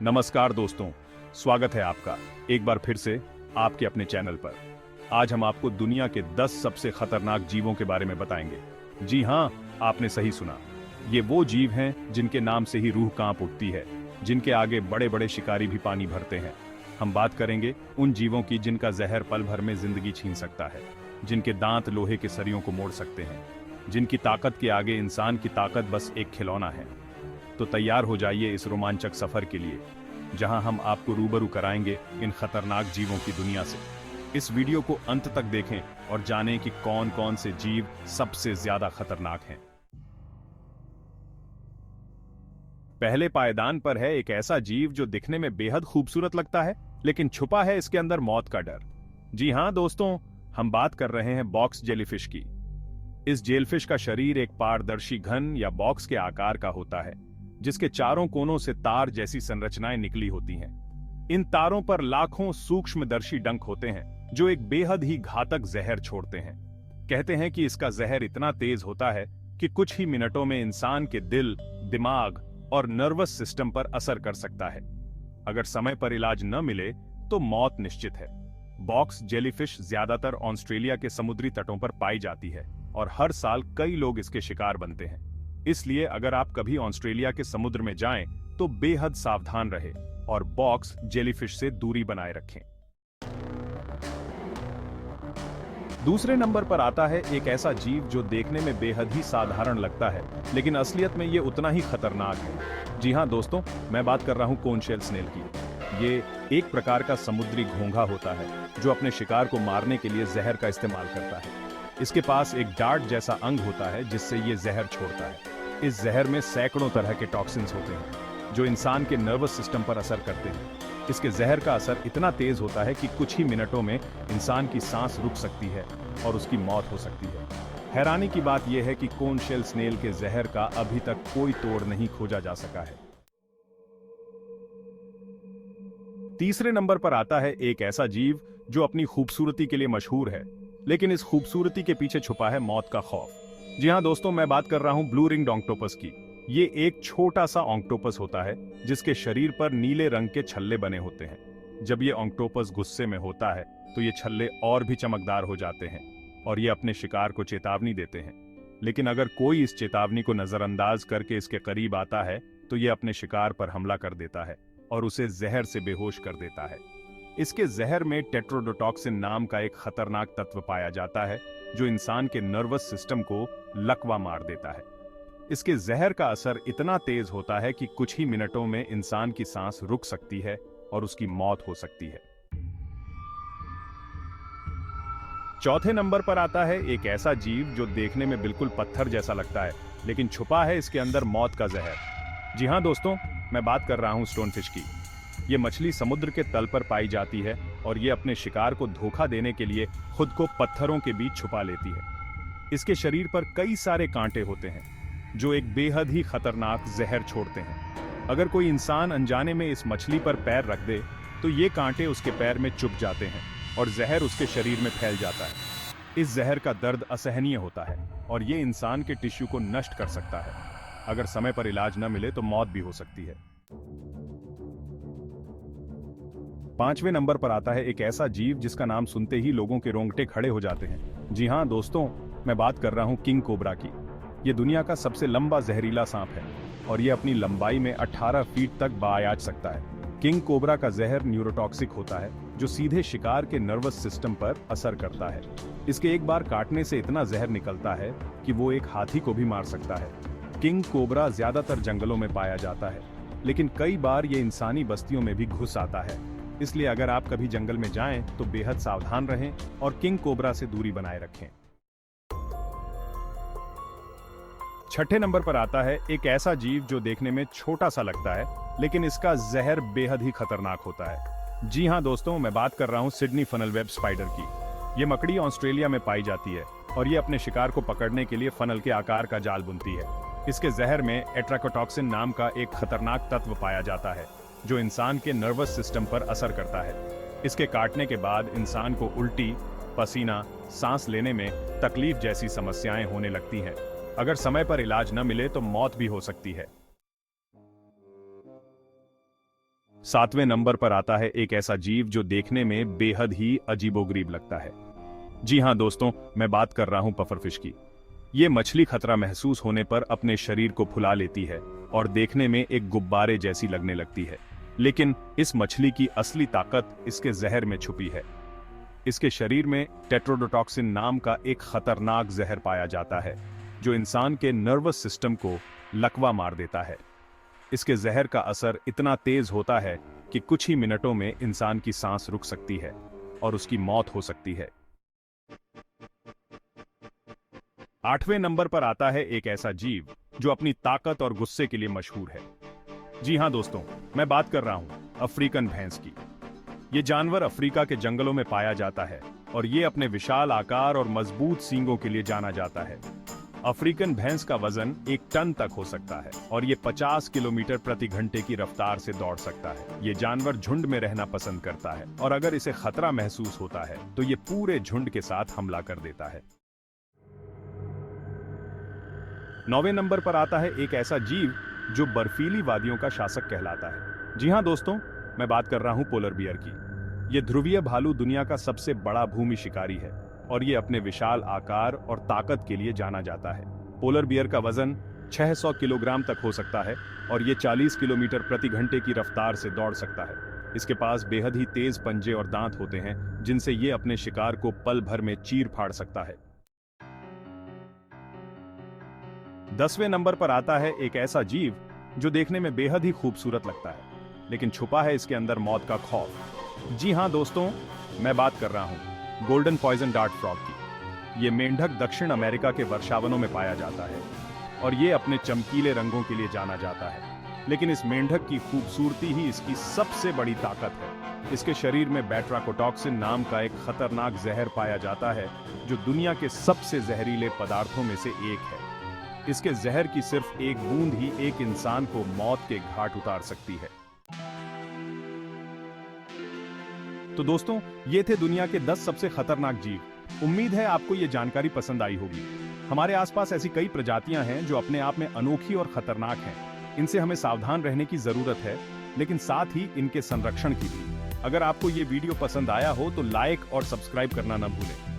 नमस्कार दोस्तों, स्वागत है आपका एक बार फिर से आपके अपने चैनल पर। आज हम आपको दुनिया के 10 सबसे खतरनाक जीवों के बारे में बताएंगे। जी हाँ, आपने सही सुना। ये वो जीव हैं जिनके नाम से ही रूह कांप उठती है, जिनके आगे बड़े बड़े शिकारी भी पानी भरते हैं। हम बात करेंगे उन जीवों की जिनका जहर पल भर में जिंदगी छीन सकता है, जिनके दांत लोहे के सरियों को मोड़ सकते हैं, जिनकी ताकत के आगे इंसान की ताकत बस एक खिलौना है। तो तैयार हो जाइए इस रोमांचक सफर के लिए, जहां हम आपको रूबरू कराएंगे इन खतरनाक जीवों की दुनिया से। इस वीडियो को अंत तक देखें और जानें कि कौन कौन से जीव सबसे ज्यादा खतरनाक हैं। पहले पायदान पर है एक ऐसा जीव जो दिखने में बेहद खूबसूरत लगता है, लेकिन छुपा है इसके अंदर मौत का डर। जी हां दोस्तों, हम बात कर रहे हैं बॉक्स जेलीफिश की। इस जेलफिश का शरीर एक पारदर्शी घन या बॉक्स के आकार का होता है, जिसके चारों कोनों से तार जैसी संरचनाएं निकली होती हैं। इन तारों पर लाखों सूक्ष्मदर्शी डंक होते हैं, जो एक बेहद ही घातक जहर छोड़ते हैं। कहते हैं कि इसका जहर इतना तेज होता है कि कुछ ही मिनटों में इंसान के दिल, दिमाग और नर्वस सिस्टम पर असर कर सकता है। अगर समय पर इलाज न मिले तो मौत निश्चित है। बॉक्स जेलीफिश ज्यादातर ऑस्ट्रेलिया के समुद्री तटों पर पाई जाती है और हर साल कई लोग इसके शिकार बनते हैं। इसलिए अगर आप कभी ऑस्ट्रेलिया के समुद्र में जाएं तो बेहद सावधान रहें और बॉक्स जेलीफिश से दूरी बनाए रखें। दूसरे नंबर पर आता है एक ऐसा जीव जो देखने में बेहद ही साधारण लगता है, लेकिन असलियत में ये उतना ही खतरनाक है। जी हां दोस्तों, मैं बात कर रहा हूं कोन शेल स्नेल की। ये एक प्रकार का समुद्री घोंघा होता है जो अपने शिकार को मारने के लिए जहर का इस्तेमाल करता है। इसके पास एक डार्ट जैसा अंग होता है जिससे ये जहर छोड़ता है। इस जहर में सैकड़ों तरह के टॉक्सिन्स होते हैं जो इंसान के नर्वस सिस्टम पर असर करते हैं। इसके जहर का असर इतना तेज होता है कि कुछ ही मिनटों में इंसान की सांस रुक सकती है और उसकी मौत हो सकती है। हैरानी की बात यह है कि कोन शेल स्नेल के जहर का अभी तक कोई तोड़ नहीं खोजा जा सका है। तीसरे नंबर पर आता है एक ऐसा जीव जो अपनी खूबसूरती के लिए मशहूर है, लेकिन इस खूबसूरती के पीछे छुपा है मौत का खौफ। जी हां दोस्तों, मैं बात कर रहा हूं ब्लू रिंग्ड ऑक्टोपस की। ये एक छोटा सा ऑक्टोपस होता है जिसके शरीर पर नीले रंग के छल्ले बने होते हैं। जब ये ऑक्टोपस गुस्से में होता है तो ये छल्ले और भी चमकदार हो जाते हैं और ये अपने शिकार को चेतावनी देते हैं। लेकिन अगर कोई इस चेतावनी को नजरअंदाज करके इसके करीब आता है तो ये अपने शिकार पर हमला कर देता है और उसे जहर से बेहोश कर देता है। इसके जहर में टेट्रोडोटॉक्सिन नाम का एक खतरनाक तत्व पाया जाता है जो इंसान के नर्वस सिस्टम को लकवा मार देता है। इसके जहर का असर इतना तेज होता है कि कुछ ही मिनटों में इंसान की सांस रुक सकती है और उसकी मौत हो सकती है। चौथे नंबर पर आता है एक ऐसा जीव जो देखने में बिल्कुल पत्थर जैसा लगता है, लेकिन छुपा है इसके अंदर मौत का जहर। जी हां दोस्तों, मैं बात कर रहा हूं स्टोनफिश की। ये मछली समुद्र के तल पर पाई जाती है और ये अपने शिकार को धोखा देने के लिए खुद को पत्थरों के बीच छुपा लेती है। इसके शरीर पर कई सारे कांटे होते हैं जो एक बेहद ही खतरनाक जहर छोड़ते हैं। अगर कोई इंसान अनजाने में इस मछली पर पैर रख दे तो ये कांटे उसके पैर में चुभ जाते हैं और जहर उसके शरीर में फैल जाता है। इस जहर का दर्द असहनीय होता है और ये इंसान के टिश्यू को नष्ट कर सकता है। अगर समय पर इलाज न मिले तो मौत भी हो सकती है। पांचवें नंबर पर आता है एक ऐसा जीव जिसका नाम सुनते ही लोगों के रोंगटे खड़े हो जाते हैं। जी हां दोस्तों, मैं बात कर रहा हूं किंग कोबरा की। यह दुनिया का सबसे लंबा जहरीला सांप है और यह अपनी लंबाई में 18 फीट तक बायाज सकता है। किंग कोबरा का जहर न्यूरोटॉक्सिक होता है जो सीधे शिकार के नर्वस सिस्टम पर असर करता है। इसके एक बार काटने से इतना जहर निकलता है कि वो एक हाथी को भी मार सकता है। किंग कोबरा ज्यादातर जंगलों में पाया जाता है, लेकिन कई बार ये इंसानी बस्तियों में भी घुस आता है। इसलिए अगर आप कभी जंगल में जाएं तो बेहद सावधान रहें और किंग कोबरा से दूरी बनाए रखें। छठे नंबर पर आता है एक ऐसा जीव जो देखने में छोटा सा लगता है, लेकिन इसका जहर बेहद ही खतरनाक होता है। जी हां दोस्तों, मैं बात कर रहा हूं सिडनी फनल वेब स्पाइडर की। यह मकड़ी ऑस्ट्रेलिया में पाई जाती है और ये अपने शिकार को पकड़ने के लिए फनल के आकार का जाल बुनती है। इसके जहर में एट्राकोटॉक्सिन नाम का एक खतरनाक तत्व पाया जाता है जो इंसान के नर्वस सिस्टम पर असर करता है। इसके काटने के बाद इंसान को उल्टी, पसीना, सांस लेने में तकलीफ जैसी समस्याएं होने लगती हैं। अगर समय पर इलाज न मिले तो मौत भी हो सकती है। 7वें नंबर पर आता है एक ऐसा जीव जो देखने में बेहद ही अजीबोगरीब लगता है। जी हाँ दोस्तों, मैं बात कर रहा हूं पफरफिश की। ये मछली खतरा महसूस होने पर अपने शरीर को फुला लेती है और देखने में एक गुब्बारे जैसी लगने लगती है। लेकिन इस मछली की असली ताकत इसके जहर में छुपी है। इसके शरीर में टेट्रोडोटॉक्सिन नाम का एक खतरनाक जहर पाया जाता है जो इंसान के नर्वस सिस्टम को लकवा मार देता है। इसके जहर का असर इतना तेज होता है कि कुछ ही मिनटों में इंसान की सांस रुक सकती है और उसकी मौत हो सकती है। 8वें नंबर पर आता है एक ऐसा जीव जो अपनी ताकत और गुस्से के लिए मशहूर है। जी हां दोस्तों, मैं बात कर रहा हूं अफ्रीकन भैंस की। ये जानवर अफ्रीका के जंगलों में पाया जाता है और ये अपने विशाल आकार और मजबूत सींगों के लिए जाना जाता है। अफ्रीकन भैंस का वजन 1 टन तक हो सकता है और ये 50 किलोमीटर प्रति घंटे की रफ्तार से दौड़ सकता है। ये जानवर झुंड में रहना पसंद करता है और अगर इसे खतरा महसूस होता है तो ये पूरे झुंड के साथ हमला कर देता है। 9वें नंबर पर आता है एक ऐसा जीव जो बर्फीली वादियों का शासक कहलाता है। जी हां दोस्तों, मैं बात कर रहा हूं पोलर बियर की। ये ध्रुवीय भालू दुनिया का सबसे बड़ा भूमि शिकारी है और ये अपने विशाल आकार और ताकत के लिए जाना जाता है। पोलर बियर का वजन 600 किलोग्राम तक हो सकता है और ये 40 किलोमीटर प्रति घंटे की रफ्तार से दौड़ सकता है। इसके पास बेहद ही तेज पंजे और दांत होते हैं जिनसे ये अपने शिकार को पल भर में चीर फाड़ सकता है। 10वें नंबर पर आता है एक ऐसा जीव जो देखने में बेहद ही खूबसूरत लगता है, लेकिन छुपा है इसके अंदर मौत का खौफ। जी हां दोस्तों, मैं बात कर रहा हूं गोल्डन पॉइजन डार्ट फ्रॉग की। ये मेंढक दक्षिण अमेरिका के वर्षावनों में पाया जाता है और ये अपने चमकीले रंगों के लिए जाना जाता है। लेकिन इस मेंढक की खूबसूरती ही इसकी सबसे बड़ी ताकत है। इसके शरीर में बेट्राकोटॉक्सिन नाम का एक खतरनाक जहर पाया जाता है जो दुनिया के सबसे जहरीले पदार्थों में से एक है। इसके जहर की सिर्फ एक बूंद ही एक इंसान को मौत के घाट उतार सकती है। तो दोस्तों, ये थे दुनिया के 10 सबसे खतरनाक जीव। उम्मीद है आपको ये जानकारी पसंद आई होगी। हमारे आसपास ऐसी कई प्रजातियां हैं जो अपने आप में अनोखी और खतरनाक हैं। इनसे हमें सावधान रहने की जरूरत है, लेकिन साथ ही इनके संरक्षण की भी। अगर आपको ये वीडियो पसंद आया हो तो लाइक और सब्सक्राइब करना न भूलें।